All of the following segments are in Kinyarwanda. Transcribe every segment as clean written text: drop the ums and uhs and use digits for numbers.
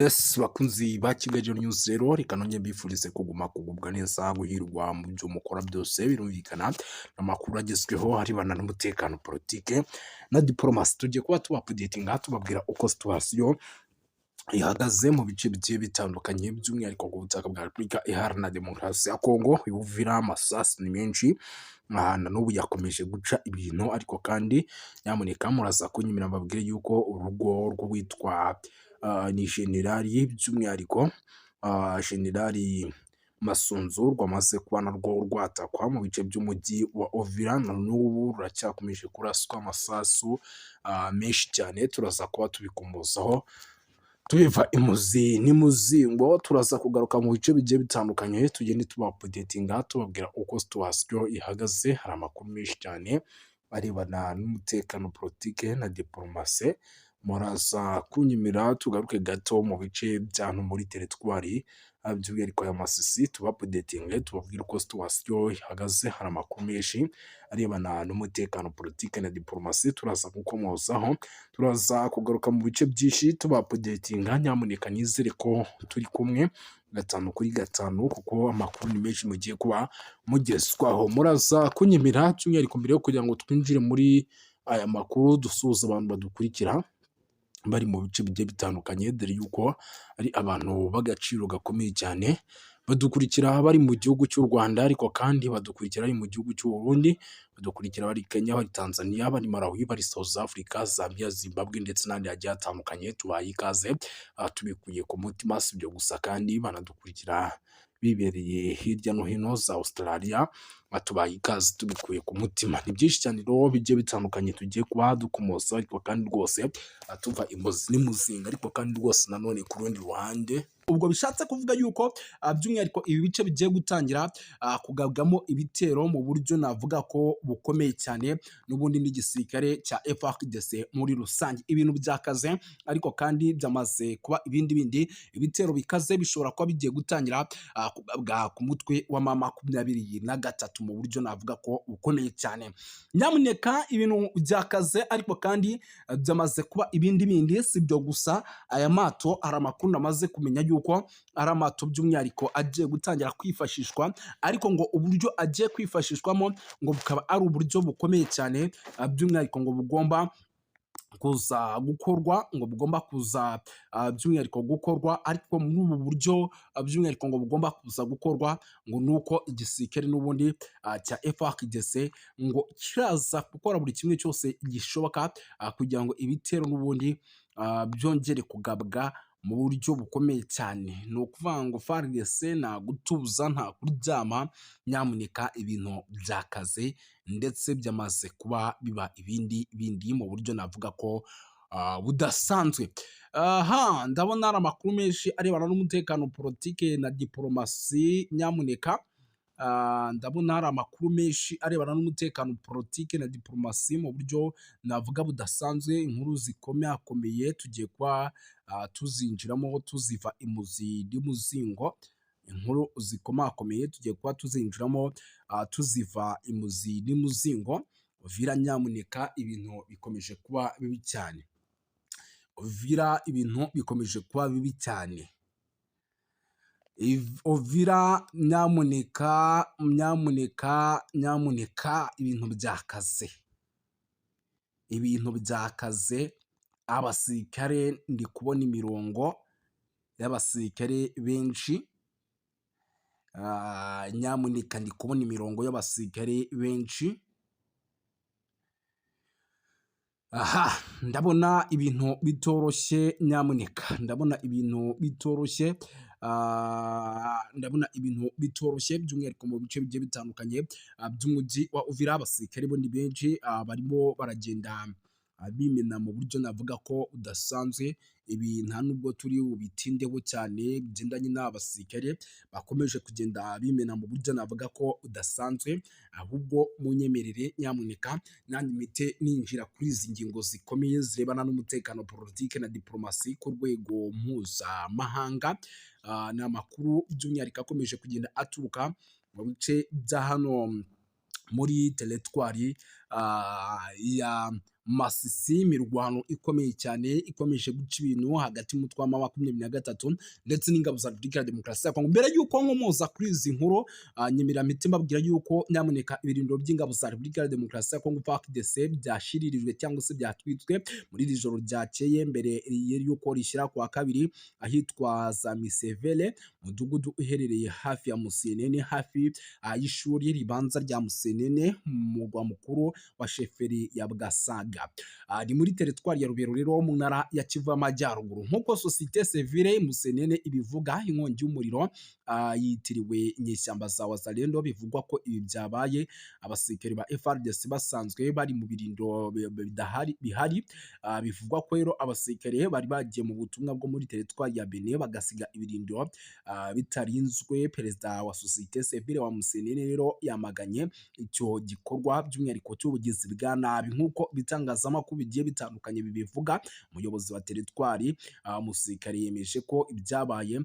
Yes, bakunzi ba Kigali News rero reka nongeye mbifurize kugubwa neza guhirwa mu byo mukora byose birumvikana amakuru agezweho arebana n'umutekano politike na diplomasi tugiye kuba tubapudetinga tubabwira uko situation ihagaze mu bice bigiye bitandukanye by'umwihariko ku butaka bwa Repubulika Iharanira Demokarasi ya Kongo. Uvira amasasu ni menshi na n'ubu yakomeje guca ibintu, ariko kandi nyamuneka muraza kunyemera mbabwire yuko urugo rw'uwitwa ni generali by'umwihariko generali Masunzu rwamaze kuba narwo rwatakwa mu bice by'umujyi wa Uvira, na n'ubu ruracyakomeje kuraswa amasasu menshi cyane. Turaza kuba tubikomozaho tubiva imuzi n'imuzingo, turaza kugaruka mu bice bigiye bitandukanye tugende tubapudetinga tubabwira uko situation ihagaze. Hari amakuru menshi cyane arebana n'umutekano politike na diplomasi, muraza kunyemera tugaruke gato mu bice by'ahantu muri teritwari by'umwihariko ya Masisi tubapudetinge tubabwire uko situation ihagaze. Hari amakuru menshi arebana n'umutekano politike na diplomasi turaza gukomozaho, turaza kugaruka mu bice byinshi tubapudetinga. Nyamuneka nizere ko turi kumwe gatanu kuri gatanu kuko amakuru ni menshi mugiye kuba mugezwaho. Muraza kunyemera by'umwihariko mbere yo kugira ngo twinjire muri aya makuru dusuhuza abantu badukurikira bari mu bice bigiye bitandukanye, dore yuko ari abantu b'agaciro gakomeye cyane badukurikira bari mu gihugu cy'u Rwanda, ariko kandi badukurikira bari mu gihugu cy'u Burundi, badukurikira bari Kenya, bari Tanzania, bari Malawi, bari South Africa, Zambia, Zimbabwe ndetse n'andi hagiye hatandukanye. Tubaye ikaze tubikuye ku mutima, si ibyo gusa kandi banadukurikira bibereye hirya no hino za Australia, tubaye ikaze tubikuye ku mutima. Ni byinshi cyane rero bigiye bitandukanye tugiye kuba dukomoza, ariko kandi rwose tuva imuzi n'imuzinga, ariko kandi rwose nanone ku rundi ruhande ubwo bishatse kuvuga yuko by'umwihariko ibi bice bigiye gutangira kugabwamo ibitero mu buryo navuga ko bukomeye cyane, n'ubundi n'igisirikare cya FARDC muri rusange. Ibintu byakaze, ariko kandi byamaze kuba ibindi ibitero bikaze bishobora kuba bigiye gutangira kugabwa ku mutwe wa M23 mu buryo navuga ko bukomeye cyane. Nyamuneka ibintu byakaze, ariko kandi byamaze kuba ibindi. Si byo gusa, aya mato hari amakuru namaze kumenya yuko ari amato by'umwihariko agiye gutangira kwifashishwa, ariko ngo uburyo agiye kwifashishwamo ngo bukaba ari uburyo bukomeye cyane, by'umwihariko ngo bugomba kuza gukorwa, by'umwihariko gukorwa, ariko muri ubu buryo by'umwihariko ngo bugomba kuza gukorwa ngo nuko igisirikare n'ubundi cya FARDC ngo kiraza gukora buri kimwe cyose gishoboka kugira ngo ibitero n'ubundi byongere kugabwa mu buryo bukomeye cyane. Ni ukuvuga ngo FARDC nta gutuza, nta kuryama. Nyamuneka ibintu byakaze ndetse byamaze kuba biba ibindi mu buryo navuga ko budasanzwe. Ndabona hari amakuru menshi arebana n'umutekano politike na diplomasi. Nyamuneka ndabona hari amakuru menshi arebana n'umutekano politike na diplomasi mu buryo navuga budasanzwe. Inkuru zikomeye tugiye kuba tuzinjiramo tuziva imuzi n'imuzingo. Inkuru zikomakomeye tugiye kuba tuzinjiramo tuziva imuzi n'imuzingo. Uvira nyamuneka ibintu bikomeje kuba bibi cyane. Uvira ibintu bikomeje kuba bibi cyane. Uvira nyamuneka ibintu byakaze. Abasirikare ndi kubona imirongo y'abasirikare benshi. Nyamuneka ndi kubona imirongo y'abasirikare benshi. Ndabona ibintu bitoroshye. Nyamuneka ndabona ibintu bitoroshye. By'umwihariko mu bice bigiye bitandukanye by'umujyi wa Uvira. Abasirikare bo ni benshi, barimo baragenda bimena mu buryo navuga ko udasanzwe. Ibi nta nubwo turi bubitindeho cyane, bigendanye n'abasirikare bakomeje kugenda bimena mu buryo navuga ko udasanzwe, ahubwo munyemerere nyamuneka nanjye mpite ninjira kuri izi ngingo zikomeye zirebana n'umutekano politike na diplomasi ku rwego mpuzamahanga. Ni amakuru by'umwihariko akomeje kugenda aturuka mu bice bya hano muri teritwari ya Masisi, imirwano ikomeye cyane ikomeje guca ibintu hagati y'umutwe wa M23 ndetse n'ingabo za Repubulika ya Demokarasi ya Kongo. Mbere y'uko nkomoza kuri izi nkuru, nyemera mpite mbabwira y'uko nyamuneka ibirindiro by'ingabo za Repubulika ya Demokarasi ya Kongo FARDC byashiririjwe cyangwa se byatwitswe muri iri joro ryakeye mbere y'uko rishyira kwa kabiri ahitwa za Misevele, umudugudu uherereye hafi ya Musenene, hafi y'ishuri ribanza rya Musenene mu murwa mukuru wa sheferi ya Bwasaga. Ni muri teritwari ya Rubero rero mu ntara ya Kivu y'Amajyaruguru. Nk'uko Societe Civile Musenene ibivuga, inkongi y'umuriro yitiriwe inyeshyamba za Wazalendo. Bivugwa ko ibi byabaye abasirikare ba FARDC basanzwe bari mu birindiro bihari. Bivugwa ko rero abasirikare bari bagiye mu butumwa bwo muri teritwari ya Bene bagasiga ibirindiro bitarinzwe. Perezida wa Societe Civile wa Musenene rero yamaganye icyo gikorwa by'umwihariko cy'ubugizi bwa nabi. Nk'uko bitangazamakuru bigiye bitandukanye bibivuga, umuyobozi wa teritwari umusirikare yemeje ko ibyabaye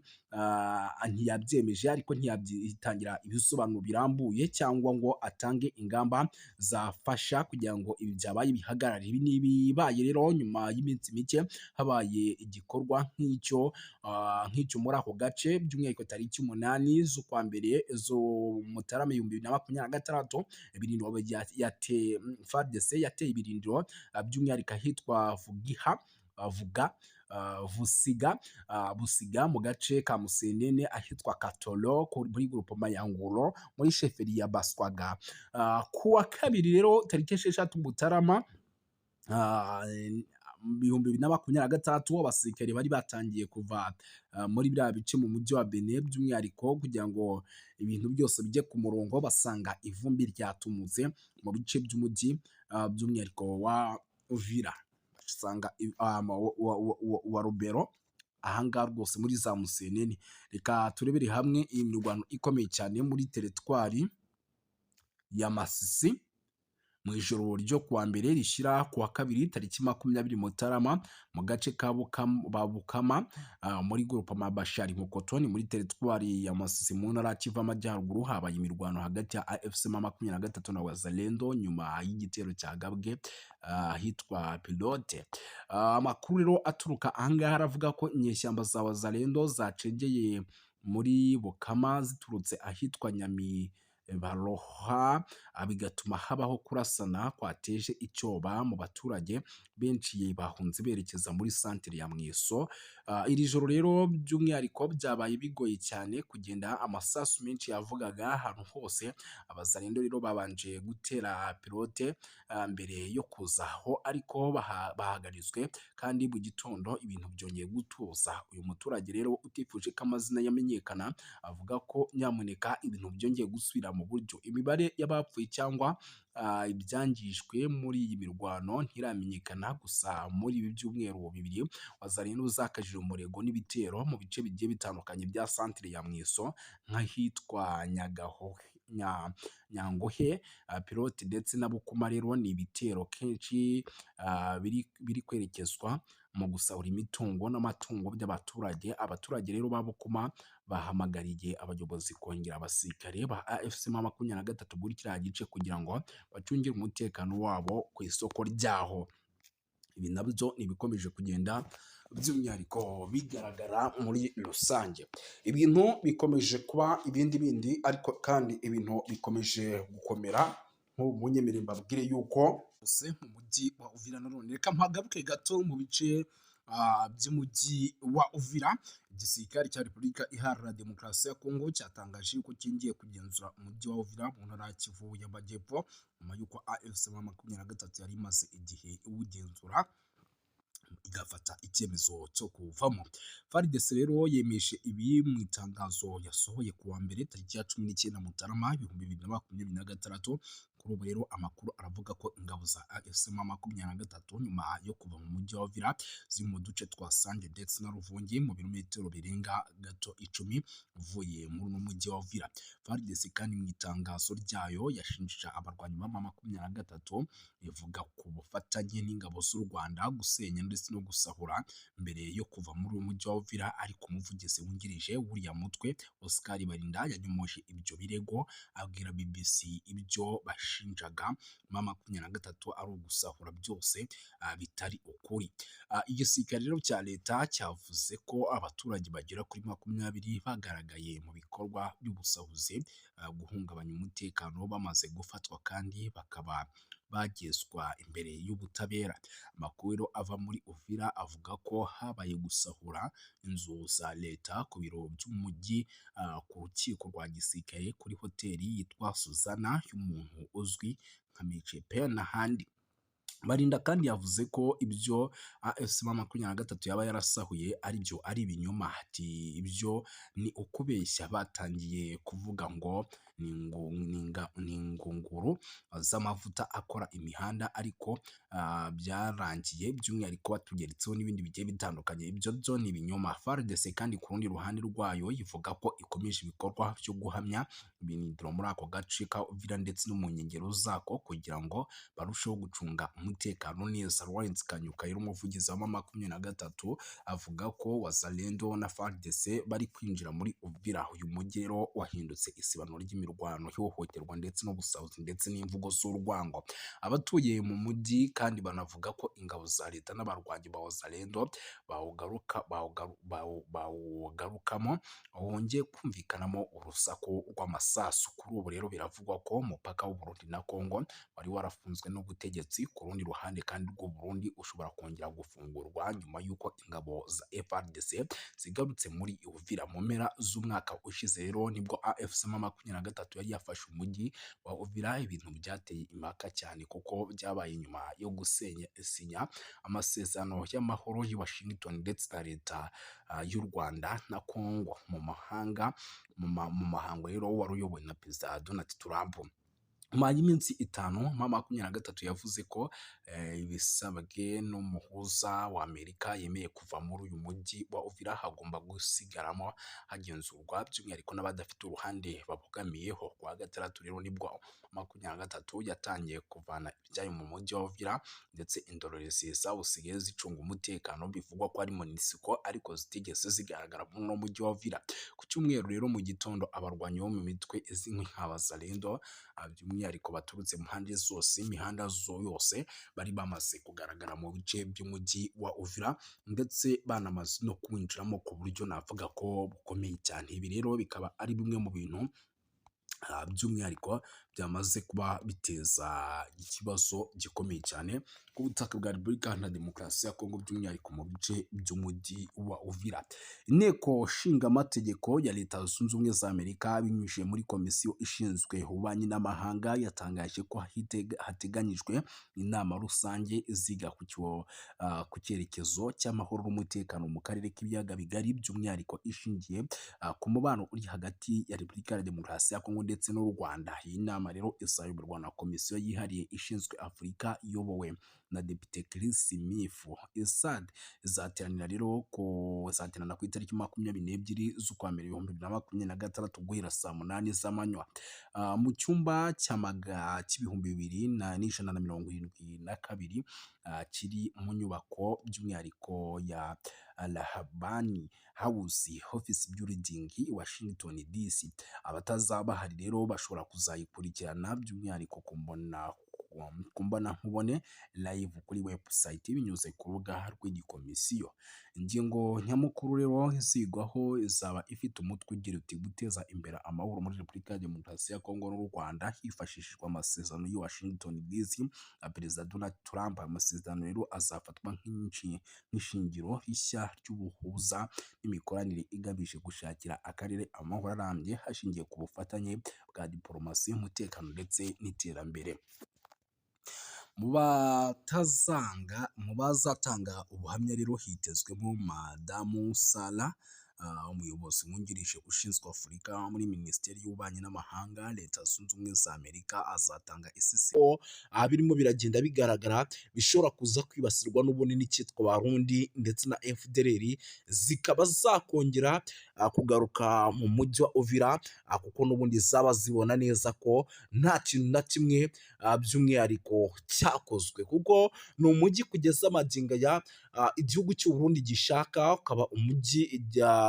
ntiyabyemeje ariko ntiyabyitangira ibisobanuro birambuye cyangwa ngo atange ingamba zafasha kugira ngo ibi byabaye bihagarare. Ibi nibibaye rero nyuma y'iminsi mike habaye igikorwa nk'icyo muri ako gace, by'umwihariko tariki 8 z'ukwa mbere zo Mutarama 2026. Ibirindiro FARDC yateye ibirindiro by'umwihariko ahitwa Busiga mu gace ka Musenene, ahitwa Katolo muri groupement ya Nguro muri sheferi ya Baswaga. Kuwa kabiri rero tariki 6 Mutarama 2026 abasirikare bari batangiye kuva muri biriya bice mu mujyi wa Bene, by'umwihariko kugira ngo ibintu byose bijye ku murongo. Basanga ivumbi ryatumutse mu bice by'umujyi by'umwihariko wa Uvira, basanga wa Rubero ahangaha rwose muri za Musenene. Reka turebere hamwe iyi mirwano ikomeye cyane muri teritwari ya Masisi mu ijoro ryo kuwa mbere rishyira kuwa kabiri tariki 20 Mutarama mu gace ka Bukama muri groupement Bashari Mukotoni muri teritwari ya Masisi mu ntara ya Kivu y'Amajyaruguru. Habaye imirwano hagati ya AFC M23 na Wazalendo nyuma y'igitero cyagabwe ahitwa Pilote. Amakuru rero aturuka ahangaha aravuga ko inyeshyamba za Wazalendo zacengeye muri Bukama ziturutse ahitwa Baroha, bigatuma habaho kurasana kwateje icyoba mu baturage benshi bahunze berekeza muri santere ya Mweso. Iri joro rero by'umwihariko byabaye bigoye cyane kugenda, amasasu menshi yavugaga ahantu hose. Abazalendo rero babanje gutera Pilote mbere yo kuzaho, ariko bahagarizwe kandi mu gitondo ibintu byongeye gutuza. Uyu muturage rero utifuje ko amazina yamenyekana avuga ko nyamuneka ibintu byongeye gusubira mu buryo. Imibare y'abapfuye cyangwa ibyangijwe muri iyi mirwano ntiramenyekana, gusa muri ibi byumweru bibiri Wazalendo zakajije umurego n'ibitero mu bice bigiye bitandukanye bya santere ya Mweso nk'ahitwa Nyangohe, Pilote ndetse na Bukuma. Rero ni ibitero kenshi biri kwerekezwa mu gusahura imitungo n'amatungo by'abaturage. Abaturage rero ba Bukuma bahamagariye abayobozi kongera abasirikare ba AFC M23 muri kiriya gice kugira ngo bacungire umutekano wabo ku isoko ryaho. Ibi nabyo nibikomeje kugenda by'umwihariko bigaragara muri rusange. Ibintu bikomeje kuba bindi, ariko kandi ibintu bikomeje gukomera. Nk'ubunyemere mbabwire yuko mu mujyi wa Uvira nanone, reka mpagaruke gato mu bice by'umujyi wa Uvira. Igisirikare cya Repubulika Iharanira Demokarasi ya Kongo cyatangaje ko kingiye kugenzura umujyi wa Uvira mu ntara ya Kivu y'Amajyepfo nyuma y'uko AFC M23 yari imaze igihe iwugenzura igafata icyemezo cyo kuvamo. FARDC rero yemeje ibi mu itangazo yasohoye kuwa mbere tariki ya 19 Mutarama 2026. Kuri ubu rero amakuru aravuga ko ingabo za AFC M23 nyuma yo kuva mu mujyi wa Uvira ziri mu duce twa Sange ndetse na Ruvungi mu birometero birenga gato 10 uvuye muri uno mujyi wa Uvira. FARDC kandi mu itangazo ryayo yashinjije abarwanyi ba M23 ivuga ku bufatanye n'ingabo z'u Rwanda gusenya ndetse no gusahura mbere yo kuva muri uyu mujyi wa Uvira. Ariko umuvugizi wungirije w'uriya mutwe Oscar Barinda yanyomoje ibyo birego abwira BBC ibyo yashinjaga M23 ari ugusahura byose bitari ukuri. Igisirikare rero cya leta cyavuze ko abaturage bagera kuri 20 bagaragaye mu bikorwa by'ubusahuzi, guhungabanya umutekano, bamaze gufatwa kandi bakaba bagezwa imbere y'ubutabera. Amakuru rero ava muri Uvira avuga ko habaye gusahura inzu za leta ku biro by'umujyi, ku rukiko rwa gisirikare, kuri hoteli yitwa Suzana y'umuntu uzwi nka Micepe n'ahandi. Barinda kandi yavuze ko ibyo AFC M23 yaba yarasahuye ari ibinyoma. Ati ibyo ni ukubeshya. Batangiye kuvuga ngo ni ingunguru z'amavuta akora imihanda, ariko byarangiye by'umwihariko batugeretseho n'ibindi bigiye bitandukanye. Ibyo byo ni ibinyoma. FARDC kandi ku rundi ruhande rwayo ivuga ko ikomeje ibikorwa byo guhamya ibintu muri ako gace ka Uvira ndetse no mu nkengero zako kugira ngo barusheho gucunga umutekano neza. Lawrence Kanyuka rero umuvugizi wa M23 avuga ko Wazalendo na FARDC bari kwinjira muri Uvira. Uyu mujyi rero wahindutse isibano ry'imirwano, ihohoterwa ndetse n'ubusahuzi ndetse n'imvugo z'urwango. Abatuye mu mujyi kandi banavuga ko ingabo za leta n'abarwanyi ba Wazalendo bawugarukamo, wongeye kumvikanamo urusaku rw'amasasu. Kuri ubu rero biravugwa ko umupaka w'u Burundi na Kongo wari warafunzwe n'ubutegetsi. Ku rundi ruhande kandi rw'u Burundi ushobora kongera gufungurwa nyuma y'uko ingabo za FARDC zigarutse muri Uvira mu mpera z'umwaka ushize. Rero nibwo AFC M23 yari yafashe umujyi wa Uvira. Ibintu byateye impaka cyane kuko byabaye nyuma yo gusinya amasezerano y'amahoro y'i Washington ndetse na leta y'u Rwanda na Kongo mu mahango rero wari uyobowe na Perezida Donald Trump. Nyuma y'iminsi 5 M23 yavuze ko ibisabwe n'umuhuza wa Amerika yemeye kuva muri uyu mujyi wa Uvira hagomba gusigaramo hagenzurwa by'umwihariko n'abadafite uruhande babogamiyeho. Kwa gatandatu rero nibwo M23 yatangiye kuvana ibyayo mu mujyi wa Uvira, ndetse indorerezi zawusigaye zicunga umutekano. Bivugwa ko ari MONUSCO ariko zitigeze zigaragara muri uno mujyi wa Uvira. Ku cyumweru rero mu gitondo abarwanyi bo mu mitwe izwi nk'Abazalendo by'umwihariko baturutse mu mpande zose, imihanda yose, bari bamaze kugaragara mu bice by'umujyi wa Uvira ndetse banamaze no kwinjiramo ku buryo navuga ko bukomeye cyane. Ibi rero bikaba ari bimwe mu bintu by'umwihariko byamaze kuba biteza ikibazo gikomeye cyane ku butaka bwa Repubulika Iharanira Demokarasi ya Kongo, by'umwihariko mu bice by'umujyi wa Uvira. Inteko Nshingamategeko ya Leta Zunze Ubumwe za Amerika binyujije muri Komisiyo ishinzwe ububanyi n'amahanga yatangaje ko hateganyijwe inama rusange iziga ku cyerekezo cy'amahoro n'umutekano mu karere k'ibiyaga bigari, by'umwihariko ishingiye ku mubano uri hagati ya Repubulika Iharanira Demokarasi ya Kongo ndetse n'u Rwanda. Iyi nama rero izayoborwa na Komisiyo yihariye ishinzwe Afurika iyobowe na Depite Chris Mifu. ISAD izateranira ku itariki 22 z'ukwa mbere 2026 guhera saa 8 z'amanywa mu cyumba cy'ibihumbi 2172 kiri mu nyubako by'umwihariko ya Lahabani House Office Building i Washington DC. Abatazaba bahari rero bashobora kuzayikurikirana by'umwihariko kumbona nkubone live kuri website binyuze ku rubuga rw'igikomisiyo. Ingingo nyamukuru rero izigwaho izaba ifite umutwe ugira uti guteza imbere amahoro muri Repubulika ya Demokarasi ya Kongo n'u Rwanda hifashishijwe amasezerano y'i Washington DC na Perezida Donald Trump. Amasezerano rero azafatwa nk'ishingiro rishya ry'ubuhuza n'imikoranire igamije gushakira akarere amahoro arambye hashingiye ku bufatanye bwa diplomasi, umutekano ndetse n'iterambere. Mu bazatanga ubuhamya rero hitezwemo Madamu Sara, umuyobozi wungirije ushinzwe Afurika muri Minisiteri y'Ububanyi n'Amahanga Leta Zunze Ubumwe za Amerika. Azatanga isesero birimo biragenda bigaragara bishobora kuza kwibasirwa n'ubundi n'icyitwa Barundi ndetse na FDLR zikaba zakongera kugaruka mu mujyi wa Uvira, kuko n'ubundi zaba zibona neza ko nta kintu na kimwe by'umwihariko cyakozwe, kuko ni umujyi kugeza amagingo ya igihugu cy'u Burundi gishaka, ukaba umujyi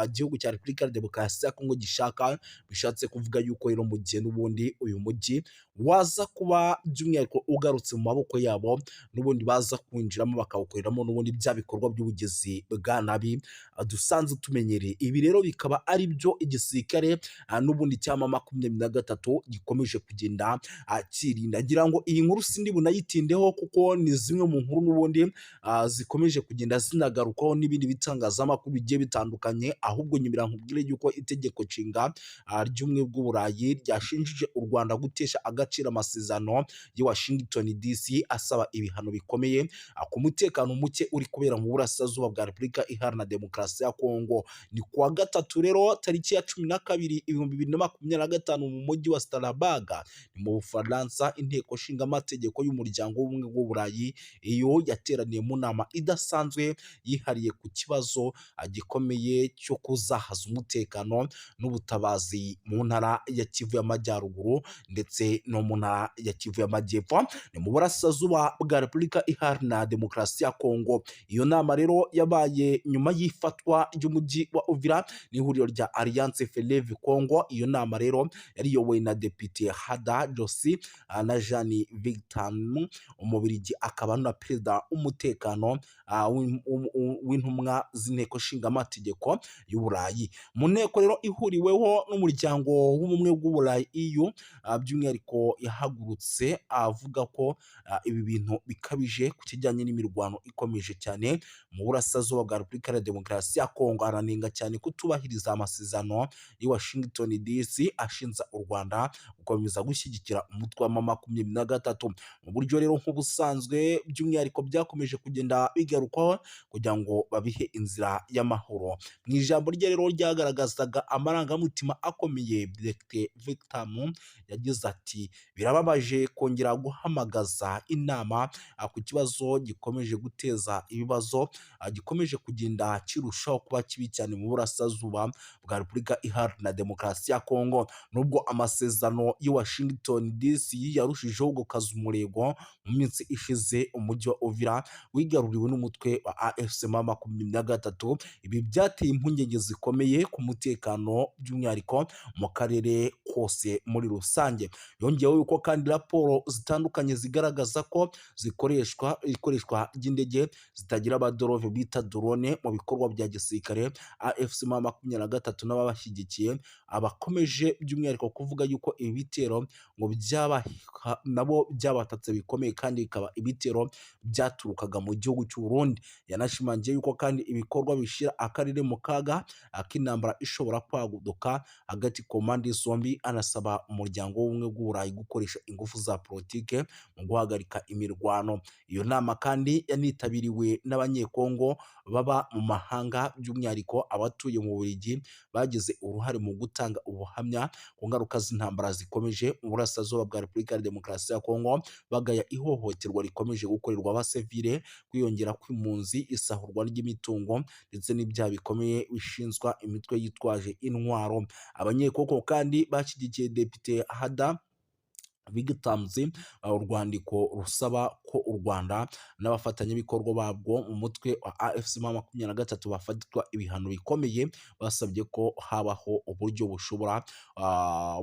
igihugu cya Repubulika ya Demokarasi ya Kongo gishaka. Bishatse kuvuga yuko rero mu gihe n'ubundi uyu mujyi waza kuba by'umwihariko ugarutse mu maboko yabo, n'ubundi baza kwinjiramo bakawukoreramo n'ubundi bya bikorwa by'ubugizi bwa nabi dusanzwe tumenyereye. Ibi rero bikaba ari byo igisirikare n'ubundi cyama 23 gikomeje kugenda kirinda. Ngira ngo iyi nkuru sindi bunayitindeho kuko ni zimwe mu nkuru n'ubundi zikomeje kugenda zinagarukaho n'ibindi bitangazamakuru bigiye bitandukanye, ahubwo nyumira nkubwire yuko itegeko nshinga ry'ubumwe bw'Uburayi ryashinjije u Rwanda gutesha agaciro amasezerano ya Washington DC asaba ibihano bikomeye ku mutekano muke uri kubera mu burasirazuba bwa Repubulika Iharanira Demokarasi ya Kongo. Ni kuwa gatatu rero tariki ya 12/2025 mu mujyi wa Strasbourg ni mu Bufaransa, inteko nshinga amategeko y'umuryango w'ubumwe bw'Uburayi iyo yateraniye mu nama idasanzwe yihariye ku kibazo gikomeye cyo kuzahaza umutekano n'ubutabazi mu ntara ya Kivu y'Amajyaruguru ndetse no mu ntara ya Kivu y'Amajyepfo, ni mu burasirazuba bwa Repubulika Iharanira Demokarasi ya Kongo. Iyo nama rero yabaye nyuma y'ifatwa ry'umujyi wa Uvira n'ihuriro rya Alliance Fleuve Congo. Iyo nama rero yari iyobowe na Depite Hada Josi na Jean Victor Umubirigi, akaba na perezida w'umutekano w'intumwa z'inteko nshinga amategeko y'Uburayi. Mu nteko rero ihuriweho n'umuryango w'ubumwe bw'Uburayi EU, by'umwihariko yahagurutse avuga ko ibi bintu bikabije ku kijyanye n'imirwano ikomeje cyane mu burasirazuba bwa Repubulika ya Demokarasi ya Kongo. Aranenga cyane kutubahiriza amasezerano ya Washington DC ashinja u Rwanda gukomeza gushyigikira umutwe wa M23 mu buryo rero nk'ubusanzwe by'umwihariko byakomeje kugenda bigarukwaho kugira ngo babihe inzira y'amahoro. Mu ijambo rye rero ryagaragazaga amarangamutima akomeye, Dr Victor yagize ati birababaje kongera guhamagaza inama ku kibazo gikomeje guteza ibibazo, gikomeje kugenda kirushaho kuba kibi cyane mu burasirazuba bwa Repubulika Iharanira Demokarasi ya Kongo. Nubwo amasezerano ya Washington DC yarushijeho gukaza umurego mu minsi ishize, umujyi wa Uvira wigaruriwe n'umutwe wa AFC M23. Ibi byateye impungenge zikomeye ku mutekano by'umwihariko mu karere kose muri rusange. Yongeyeho yuko kandi raporo zitandukanye zigaragaza ko ikoreshwa ry'indege zitagira abadorove bita drone mu bikorwa bya gisirikare. AFC M23 n'ababashyigikiye abakomeje by'umwihariko kuvuga yuko ibi bitero ngo nabo byabatatse bikomeye kandi bikaba ibitero byaturukaga mu gihugu cy'u Burundi. Yanashimangiye yuko kandi ibikorwa bishira akarere mu kaga ak'intambara ishobora kwaguduka hagati ku mpande zombi, anasaba umuryango w'ubumwe bw'Uburayi gukoresha ingufu za politike mu guhagarika imirwano. Iyo nama kandi yanitabiriwe n'abanyekongo baba mu mahanga, by'umwihariko abatuye mu Bubiligi bagize uruhare mu gutanga ubuhamya ku ngaruka z'intambara zikomeje mu burasirazuba bwa Repubulika ya Demokarasi ya Kongo, bagaya ihohoterwa rikomeje gukorerwa abasivile, kwiyongera kw'impunzi, isahurwa ry'imitungo ndetse n'ibyaha bikomeye bishinzwa imitwe yitwaje intwaro. Abanyekongo kandi bashyigikiye Depite Hada Victamzi urwandiko rusaba ko u Rwanda n'abafatanyabikorwa babwo mu mutwe wa AFC M23 bafatwa ibihano bikomeye. Basabye ko habaho uburyo bushobora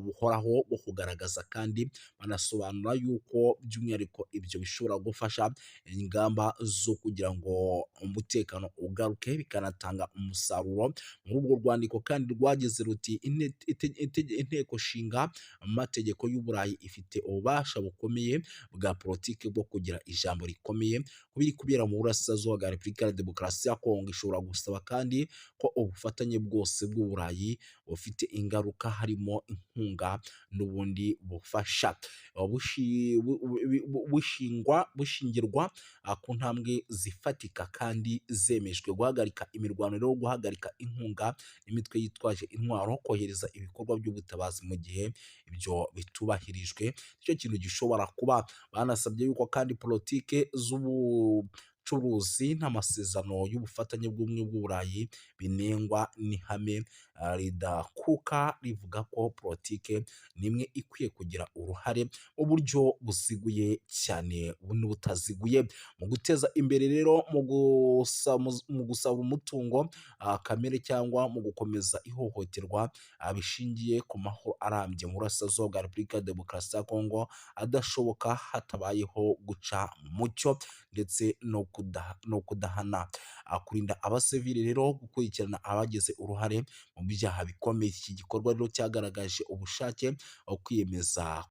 buhoraho bwo kugaragaza kandi banasobanura yuko by'umwihariko ibyo bishobora gufasha ingamba zo kugira ngo umutekano ugaruke bikanatanga umusaruro. Muri urwo rwandiko kandi rwagize ruti inteko nshinga amategeko y'Uburayi ifite ububasha bukomeye bwa politiki bwo kugira ijambo rikomeye ku biri kubera mu burasirazuba bwa Repubulika ya Demokarasi ya Kongo. Ishobora gusaba kandi ko ubufatanye bwose bw'Uburayi bufite ingaruka, harimo inkunga n'ubundi bufasha, bushingirwa ku ntambwe zifatika kandi zemejwe. Guhagarika imirwano rero, guhagarika inkunga n'imitwe yitwaje intwaro, kohereza ibikorwa by'ubutabazi mu gihe ibyo bitubahirijwe, icyo kintu gishobora kuba. Banasabye yuko kandi politike by'ubucuruzi n'amasezerano y'ubufatanye bw'ubumwe bw'Uburayi binengwa n'ihame ridakuka rivuga ko politike nimwe ikwiye kugira uruhare mu buryo buziguye cyane n'ubutaziguye mu guteza imbere rero mu gusaba umutungo kamere cyangwa mu gukomeza ihohoterwa bishingiye ku mahoro arambye mu burasirazuba bwa Repubulika ya Demokarasi ya Kongo adashoboka hatabayeho guca mu mucyo ndetse no kudahana kurinda abasivili rero gukurikirana abagize uruhare mu byaha bikomeye. Iki gikorwa rero cyagaragaje ubushake kwiyemeza